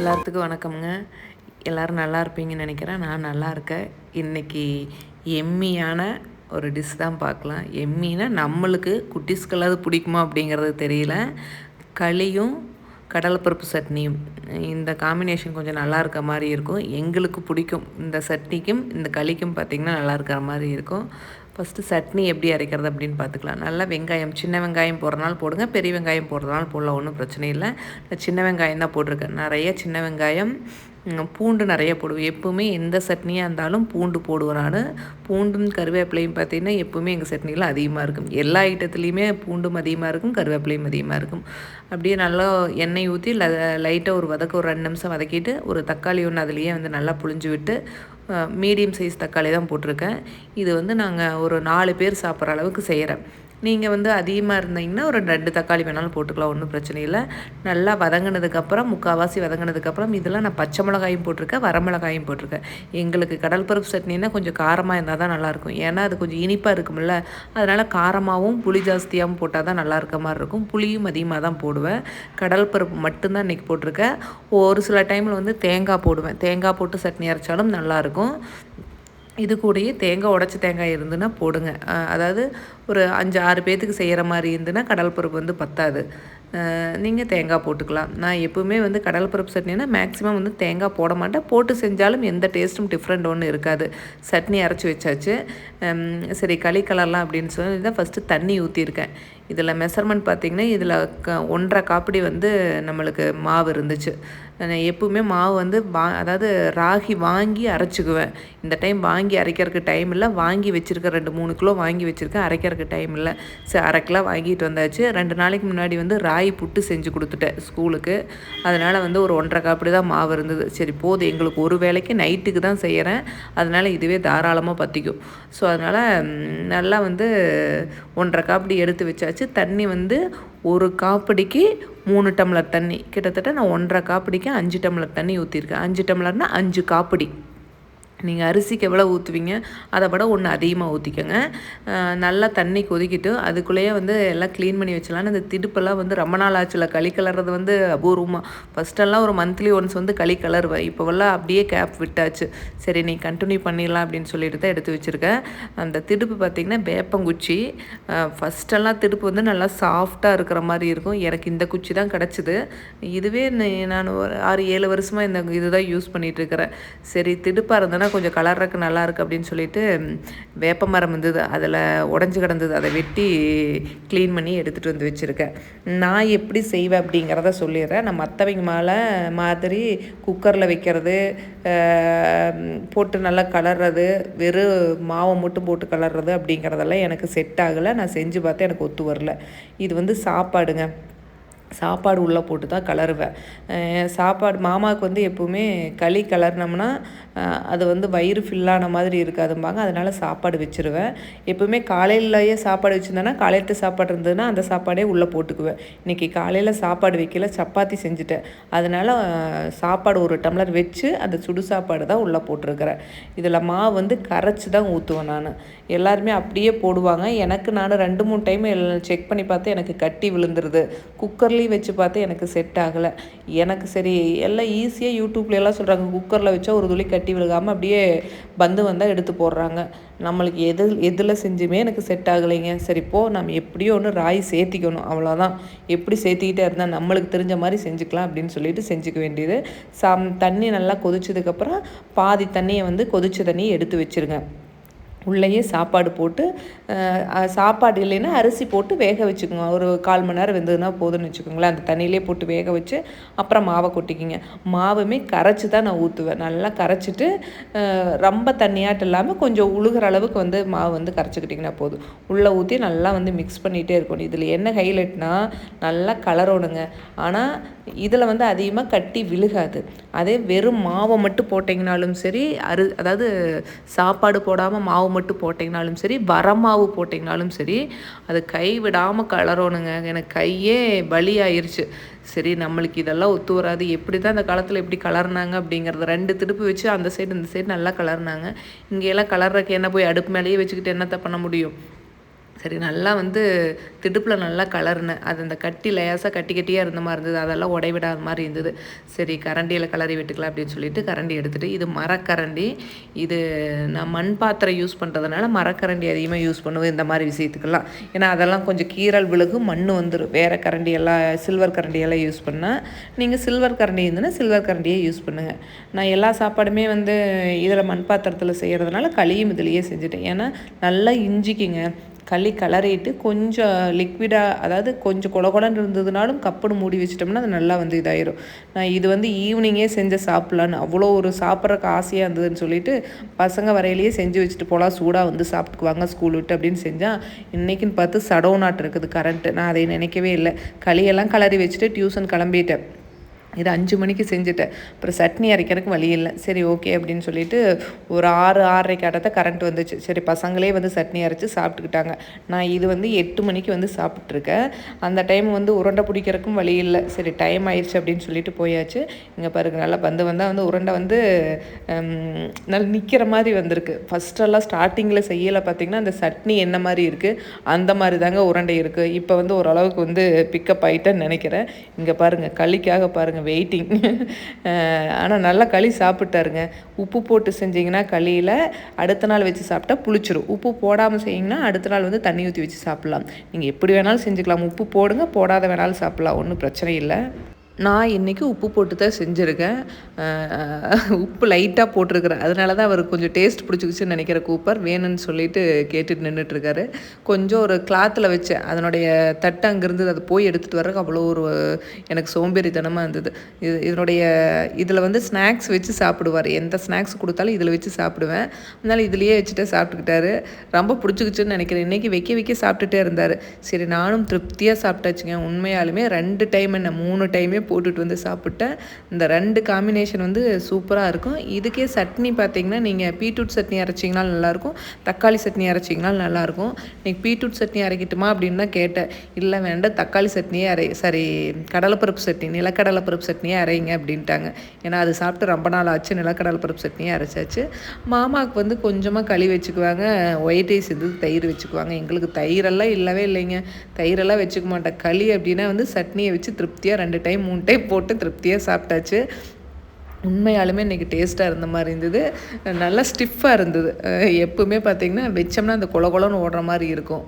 எல்லாத்துக்கும் வணக்கம்ங்க. எல்லோரும் நல்லா இருப்பீங்கன்னு நினைக்கிறேன். நான் நல்லா இருக்கேன். இன்றைக்கி எம்மியான ஒரு டிஷ் தான் பார்க்கலாம். எம்மினா நம்மளுக்கு குட்டீஸ்கெல்லாம் பிடிக்குமா அப்படிங்கிறது தெரியல. களியும் கடலைப்பருப்பு சட்னியும் இந்த காம்பினேஷன் கொஞ்சம் நல்லா இருக்க மாதிரி இருக்கும். எங்களுக்கு பிடிக்கும். இந்த சட்னிக்கும் இந்த களிக்கும் பார்த்திங்கன்னா நல்லா இருக்கிற மாதிரி இருக்கும். ஃபஸ்ட்டு சட்னி எப்படி அரைக்கிறது அப்படின்னு பார்த்துக்கலாம். நல்லா வெங்காயம், சின்ன வெங்காயம் போடுறனால போடுங்க, பெரிய வெங்காயம் போடுறதுனால போடலாம், ஒன்றும் பிரச்சனை இல்லை. நான் சின்ன வெங்காயம் தான் போட்டிருக்கேன். நிறைய சின்ன வெங்காயம், பூண்டு நிறைய போடுவேன். எப்போவுமே எந்த சட்னியாக இருந்தாலும் பூண்டு போடுவேன் நான். பூண்டும் கருவேப்பிலையும் பார்த்திங்கன்னா எப்போவுமே எங்கள் சட்னியில் அதிகமாக இருக்கும். எல்லா ஐட்டத்துலேயுமே பூண்டும் அதிகமாக இருக்கும், கருவேப்பிலையும் அதிகமாக இருக்கும். அப்படியே நல்லா எண்ணெய் ஊற்றி லைட்டாக ஒரு 2 நிமிஷம் வதக்கிட்டு ஒரு தக்காளி ஒன்று அதுலேயே நல்லா புழிஞ்சு விட்டு, மீடியம் சைஸ் தக்காளி தான் போட்டிருக்கேன். இது நாங்கள் ஒரு 4 பேர் சாப்பிட்ற அளவுக்கு செய்கிறேன். நீங்கள் அதிகமாக இருந்தீங்கன்னா ஒரு 2 தக்காளி வேணாலும் போட்டுக்கலாம், ஒன்றும் பிரச்சனை இல்லை. நல்லா வதங்கினதுக்கப்புறம், முக்கால்வாசி வதங்கினதுக்கப்புறம் இதெல்லாம் நான் பச்சை மிளகாயும் போட்டிருக்கேன், வரமிளகாயும் போட்டிருக்கேன். எங்களுக்கு கடல்பருப்பு சட்னின்னா கொஞ்சம் காரமாக இருந்தால் தான் நல்லாயிருக்கும். ஏன்னா அது கொஞ்சம் இனிப்பாக இருக்கும்ல, அதனால் காரமாகவும் புளி ஜாஸ்தியாகவும் போட்டால் தான் நல்லா இருக்க மாதிரி இருக்கும். புளியும் அதிகமாக தான் போடுவேன். கடல் பருப்பு மட்டும்தான் இன்றைக்கி போட்டிருக்கேன். ஒரு சில டைமில் தேங்காய் போடுவேன். தேங்காய் போட்டு சட்னி அரைச்சாலும் நல்லாயிருக்கும். இது கூடயே தேங்காய், உடச்ச தேங்காய் இருந்துன்னா போடுங்க. அதாவது ஒரு 5-6 பேர்த்துக்கு செய்கிற மாதிரி இருந்துன்னா கடல் பருப்பு பத்தாது. நீங்கள் தேங்காய் போட்டுக்கலாம். நான் எப்போவுமே கடலை பருப்பு சட்னினா மேக்ஸிமம் தேங்காய் போட மாட்டேன். போட்டு செஞ்சாலும் எந்த டேஸ்ட்டும் டிஃப்ரெண்ட் ஒன்றும் இருக்காது. சட்னி அரைச்சி வச்சாச்சு. சரி களி கலர்லாம் அப்படின்னு சொல்லி தான் ஃபஸ்ட்டு தண்ணி ஊற்றிருக்கேன். இதில் மெஷர்மெண்ட் பார்த்திங்கன்னா இதில் 1.5 காப்படி நம்மளுக்கு மாவு இருந்துச்சு. எப்பவுமே மாவு அதாவது ராகி வாங்கி அரைச்சிக்குவேன். இந்த டைம் வாங்கி அரைக்கிறதுக்கு டைம் இல்லை. வாங்கி வச்சுருக்கேன், 2-3 கிலோ வாங்கி வச்சுருக்கேன். அரைக்கிறதுக்கு டைம் இல்லை. சரி, 1/2 கிலோ வாங்கிட்டு வந்தாச்சு. 2 நாளைக்கு முன்னாடி ராகி புட்டு செஞ்சு கொடுத்துட்டேன் ஸ்கூலுக்கு. அதனால் ஒரு 1.5 காப்படி தான் மாவு இருந்தது. சரி போதும், எங்களுக்கு ஒரு வேளைக்கு நைட்டுக்கு தான் செய்கிறேன், அதனால் இதுவே தாராளமாக பற்றிக்கும். ஸோ அதனால் நல்லா 1.5 காப்படி எடுத்து வச்சாச்சு. தண்ணி 1 காப்படிக்கு 3 டம்ளர் தண்ணி. கிட்டத்தட்ட நான் 1.5 காப்படிக்கு 5 டம்ளர் தண்ணி ஊற்றிருக்கேன். 5 டம்ளர்னால் 5 காப்படி. நீங்கள் அரிசிக்கு எவ்வளோ ஊற்றுவீங்க அதை விட 1 அதிகமாக ஊற்றிக்கோங்க. நல்லா தண்ணி கொதிக்கிட்டு அதுக்குள்ளேயே எல்லாம் க்ளீன் பண்ணி வச்சலான்னு. இந்த திடுப்பெல்லாம் ரொம்ப நாள் ஆச்சுல. களி கலர்றது அபூர்வமாக. ஃபஸ்ட்டெல்லாம் ஒரு மந்த்லி ஒன்ஸ் களி கலருவேன். இப்போவெல்லாம் அப்படியே கேப் விட்டாச்சு. சரி நீ கண்டினியூ பண்ணிடலாம் அப்படின்னு சொல்லிட்டு தான் எடுத்து வச்சுருக்கேன். அந்த திடுப்பு பார்த்திங்கன்னா வேப்பங்குச்சி. ஃபஸ்ட்டெல்லாம் திடுப்பு நல்லா சாஃப்டாக இருக்கிற மாதிரி இருக்கும். எனக்கு இந்த குச்சி தான் கிடச்சிது. இதுவே நான் ஒரு 6-7 வருஷமாக இந்த இதுதான் யூஸ் பண்ணிகிட்ருக்கிறேன். சரி திடுப்பாக இருந்தேன்னா கொஞ்சம் கலர்றதுக்கு நல்லாயிருக்கு அப்படின்னு சொல்லிட்டு வேப்ப மரம் இருந்தது, அதில் உடஞ்சி கிடந்தது. அதை வெட்டி க்ளீன் பண்ணி எடுத்துகிட்டு வச்சுருக்கேன். நான் எப்படி செய்வேன் அப்படிங்கிறத சொல்லிடுறேன். நான் மற்றவங்க மாதிரி குக்கரில் வைக்கிறது, போட்டு நல்லா கலர்றது, வெறும் மாவை மட்டும் போட்டு கலர்றது அப்படிங்கிறதெல்லாம் எனக்கு செட் ஆகலை. நான் செஞ்சு பார்த்தேன், எனக்கு ஒத்து வரல. இது சாப்பாடுங்க. சாப்பாடு உள்ளே போட்டு தான் கலருவேன். சாப்பாடு மாமாவுக்கு எப்போவுமே களி கலர்னோம்னா அது வயிறு ஃபில்லான மாதிரி இருக்காதும்பாங்க. அதனால் சாப்பாடு வச்சுருவேன். எப்போவுமே காலையிலேயே சாப்பாடு வச்சுருந்தேன்னா, காலையிலத்து சாப்பாடு இருந்ததுன்னா அந்த சாப்பாடே உள்ளே போட்டுக்குவேன். இன்றைக்கி காலையில் சாப்பாடு வைக்கல, சப்பாத்தி செஞ்சுட்டேன். அதனால் சாப்பாடு 1 டம்ளர் வச்சு அந்த சுடு சாப்பாடு தான் உள்ளே போட்டிருக்கிறேன். இதில் மாவு கரைச்சி தான் ஊற்றுவேன் நான். எல்லாருமே அப்படியே போடுவாங்க. நான் 2-3 டைம் செக் பண்ணி பார்த்து எனக்கு கட்டி விழுந்துருது. குக்கர்லேயும் வச்சு பார்த்து எனக்கு செட் ஆகலை. எனக்கு சரி எல்லாம் ஈஸியாக யூடியூப்லாம் சொல்கிறாங்க, குக்கரில் வச்சா ஒரு துளி கட்டி விழுகாமல் அப்படியே வந்தால் எடுத்து போடுறாங்க. நம்மளுக்கு எதில் செஞ்சுமே எனக்கு செட் ஆகலைங்க. சரிப்போ நம்ம எப்படியோ ஒன்று ராய் சேர்த்திக்கணும், அவ்வளோதான். எப்படி சேர்த்திக்கிட்டே இருந்தால் நம்மளுக்கு தெரிஞ்ச மாதிரி செஞ்சுக்கலாம் அப்படின்னு சொல்லிட்டு செஞ்சுக்க வேண்டியது. தண்ணி நல்லா கொதிச்சதுக்கப்புறம் பாதி தண்ணியை கொதிச்ச தண்ணியை எடுத்து வச்சுருங்க. உள்ளேயே சாப்பாடு போட்டு, சாப்பாடு இல்லைன்னா அரிசி போட்டு வேக வச்சுக்கோங்க. ஒரு 1/4 மணி நேரம் வெந்ததுன்னா போதும்னு வச்சுக்கோங்களேன். அந்த தண்ணியிலே போட்டு வேக வச்சு அப்புறம் மாவை கொட்டிக்கிங்க. மாவுமே கரைச்சி தான் நான் ஊற்றுவேன். நல்லா கரைச்சிட்டு ரொம்ப தண்ணியாட்டு இல்லாமல் கொஞ்சம் உழுகிற அளவுக்கு மாவு கரைச்சிக்கிட்டிங்கன்னா போதும். உள்ளே ஊற்றி நல்லா மிக்ஸ் பண்ணிகிட்டே இருக்கணும். இதில் என்ன ஹைலைட்னால் நல்லா கலரணுங்க. ஆனால் இதில் அதிகமாக கட்டி விழுகாது. அதே வெறும் மாவை மட்டும் போட்டிங்கனாலும் சரி, அதாவது சாப்பாடு போடாமல் மாவு மட்டும் போட்டிங்கனாலும் சரி, வரமாவு போட்டிங்கனாலும் சரி, அது கை விடாமல் கலரணுங்க. எனக்கு கையே பலி ஆயிடுச்சு. சரி நம்மளுக்கு இதெல்லாம் ஒத்து வராது, எப்படி தான் அந்த காலத்தில் எப்படி கலர்னாங்க அப்படிங்கிறது. 2 திடுப்பு வச்சு அந்த சைடு இந்த சைடு நல்லா கலர்னாங்க. இங்கெல்லாம் கலர்றக்கு என்ன போய் அடுப்பு மேலேயே வச்சுக்கிட்டு என்னத்தை பண்ண முடியும். சரி நல்லா வந்து திடுப்பில் நல்லா கலர்னேன். அது அந்த கட்டி லேசாக கட்டி கட்டியாக இருந்த மாதிரி இருந்தது, அதெல்லாம் உடைவிடாத மாதிரி இருந்தது. சரி கரண்டியில் கலரி விட்டுக்கலாம் அப்படின்னு சொல்லிட்டு கரண்டி எடுத்துகிட்டு, இது மரக்கரண்டி. இது நான் மண் பாத்திரம் யூஸ் பண்ணுறதுனால மரக்கரண்டி அதிகமாக யூஸ் பண்ணுவேன் இந்த மாதிரி விஷயத்துக்கெல்லாம். ஏன்னா அதெல்லாம் கொஞ்சம் கீறல் விழுகும், மண் வந்துடும். வேறு கரண்டியெல்லாம் சில்வர் கரண்டியெல்லாம் யூஸ் பண்ணால், நீங்கள் சில்வர் கரண்டி இருந்ததுன்னா சில்வர் கரண்டியே யூஸ் பண்ணுங்கள். நான் எல்லா சாப்பாடுமே வந்து இதில் மண் பாத்திரத்தில் செய்கிறதுனால களியும் இதிலையே செஞ்சுட்டேன். ஏன்னா நல்லா இஞ்சிக்குங்க களி கலரிட்டு கொஞ்சம் லிக்விடாக, அதாவது கொஞ்சம் கொலன்னு இருந்ததுனாலும் கப்புன்னு மூடி வச்சிட்டோம்னா அது நல்லா வந்து இதாயிரும். நான் இது வந்து ஈவினிங்கே செஞ்சு சாப்பிட்லான்னு அவ்வளோ ஒரு சாப்பிட்றக்கு ஆசையாக இருந்ததுன்னு சொல்லிட்டு பசங்க வரையிலேயே செஞ்சு வச்சுட்டு போகலாம், சூடாக வந்து சாப்பிட்டுக்குவாங்க ஸ்கூல் விட்டு அப்படின்னு செஞ்சால் இன்றைக்கின்னு பார்த்து சடவுன் ஆட் இருக்குது கரண்ட்டு. நான் அதை நினைக்கவே இல்லை. களியெல்லாம் கலரி வச்சுட்டு டியூஷன் கிளம்பிட்டேன். இது 5 மணிக்கு செஞ்சுட்டேன். அப்புறம் சட்னி அரைக்கிறதுக்கு வழி இல்லை. சரி ஓகே அப்படின்னு சொல்லிட்டு ஒரு 6:30 ஆட்டத்தை கரண்ட் வந்துச்சு. சரி பசங்களே வந்து சட்னி அரைச்சி சாப்பிட்டுக்கிட்டாங்க. நான் இது வந்து 8 மணிக்கு வந்து சாப்பிட்ருக்கேன். அந்த டைம் வந்து உருண்டை பிடிக்கிறதுக்கும் வழி இல்லை. சரி டைம் ஆயிடுச்சு அப்படின்னு சொல்லிட்டு போயாச்சு. இங்கே பாருங்க நல்லா வந்தால் வந்து உருண்டை வந்து நல்லா நிற்கிற மாதிரி வந்திருக்கு. ஃபஸ்ட்டெல்லாம் ஸ்டார்டிங்கில் செய்யலை பார்த்திங்கன்னா அந்த சட்னி என்ன மாதிரி இருக்குது அந்த மாதிரி தாங்க உருண்டை இருக்குது. இப்போ வந்து ஓரளவுக்கு வந்து பிக்கப் ஆகிட்டேன்னு நினைக்கிறேன். இங்கே பாருங்கள் களிக்காக பாருங்கள் வெயிட்டிங். ஆனால் நல்லா களி சாப்பிட்டாருங்க. உப்பு போட்டு செஞ்சிங்கன்னா களியில் அடுத்த நாள் வச்சு சாப்பிட்டா புளிச்சிரும். உப்பு போடாமல் செய்யிங்கன்னா அடுத்த நாள் வந்து தண்ணி ஊற்றி வச்சு சாப்பிட்லாம். நீங்கள் எப்படி வேணாலும் செஞ்சுக்கலாம். உப்பு போடுங்க, போடாத வேணாலும் சாப்பிட்லாம், ஒன்றும் பிரச்சனை இல்லை. நான் இன்றைக்கி உப்பு போட்டு தான் செஞ்சுருக்கேன். உப்பு லைட்டாக போட்டிருக்கிறேன். அதனால தான் அவருக்கு கொஞ்சம் டேஸ்ட் பிடிச்சிக்கிச்சுன்னு நினைக்கிற கூப்பர் வேணும்னு சொல்லிட்டு கேட்டுட்டு நின்றுட்டுருக்காரு. கொஞ்சம் ஒரு கிளாத்தில் வச்சேன். அதனுடைய தட்டு அங்கேருந்து அதை போய் எடுத்துகிட்டு வர்றதுக்கு அவ்வளோ ஒரு எனக்கு சோம்பேறித்தனமாக இருந்தது. இதனுடைய இதில் வந்து ஸ்நாக்ஸ் வச்சு சாப்பிடுவார். எந்த ஸ்நாக்ஸ் கொடுத்தாலும் இதில் வச்சு சாப்பிடுவேன். அதனால் இதுலேயே வச்சுட்டு சாப்பிட்டுக்கிட்டாரு. ரொம்ப பிடிச்சிக்கிச்சுன்னு நினைக்கிறேன். இன்றைக்கி வைக்க சாப்பிட்டுட்டே இருந்தார். சரி நானும் திருப்தியாக சாப்பிட்டாச்சுங்க. உண்மையாலுமே 2 டைம் என்ன 3 டைமே போட்டுட்டு வந்து சாப்பிட்டேன். இந்த 2 காம்பினேஷன் வந்து சூப்பராக இருக்கும். இதுக்கே சட்னி பார்த்திங்கன்னா நீங்கள் பீட்ரூட் சட்னி அரைச்சிங்கனாலும் நல்லாயிருக்கும், தக்காளி சட்னி அரைச்சிங்கனாலும் நல்லாயிருக்கும். நீங்கள் பீட்ரூட் சட்னி அரைக்கட்டுமா அப்படின்னு தான் கேட்டேன். இல்லை வேண்டாம், தக்காளி சட்னியே கடலைப்பருப்பு சட்னி, நிலக்கடலைப்பருப்பு சட்னியே அரைங்க அப்படின்ட்டாங்க. ஏன்னா அது சாப்பிட்டு ரொம்ப நாள் ஆச்சு. நிலக்கடலைப்பருப்பு சட்னியே அரைச்சாச்சு. மாமாவுக்கு வந்து கொஞ்சமாக களி வச்சுக்குவாங்க, ஒயிட் ரைஸ் இது தயிர் வச்சுக்குவாங்க. எங்களுக்கு தயிரெல்லாம் இல்லவே இல்லைங்க. தயிரெல்லாம் வச்சுக்க மாட்டேன். களி அப்படின்னா வந்து சட்னியை வச்சு திருப்தியாக 2 டைம் 3 டைம் போட்டு திருப்தியாக சாப்பிட்டாச்சு. உண்மையாலுமே இன்றைக்கி டேஸ்ட்டாக இருந்த மாதிரி இருந்தது. நல்லா ஸ்டிஃபாக இருந்தது. எப்பவுமே பார்த்திங்கன்னா வச்சோம்னா அந்த கொலன்னு ஓடுற மாதிரி இருக்கும்.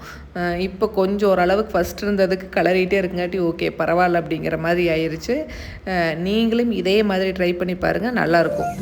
இப்போ கொஞ்சம் ஓரளவுக்கு ஃபஸ்ட் இருந்ததுக்கு கலரிகிட்டே இருக்குங்காட்டி ஓகே பரவாயில்ல அப்படிங்கிற மாதிரி ஆயிடுச்சு. நீங்களும் இதே மாதிரி ட்ரை பண்ணி பாருங்கள், நல்லாயிருக்கும்.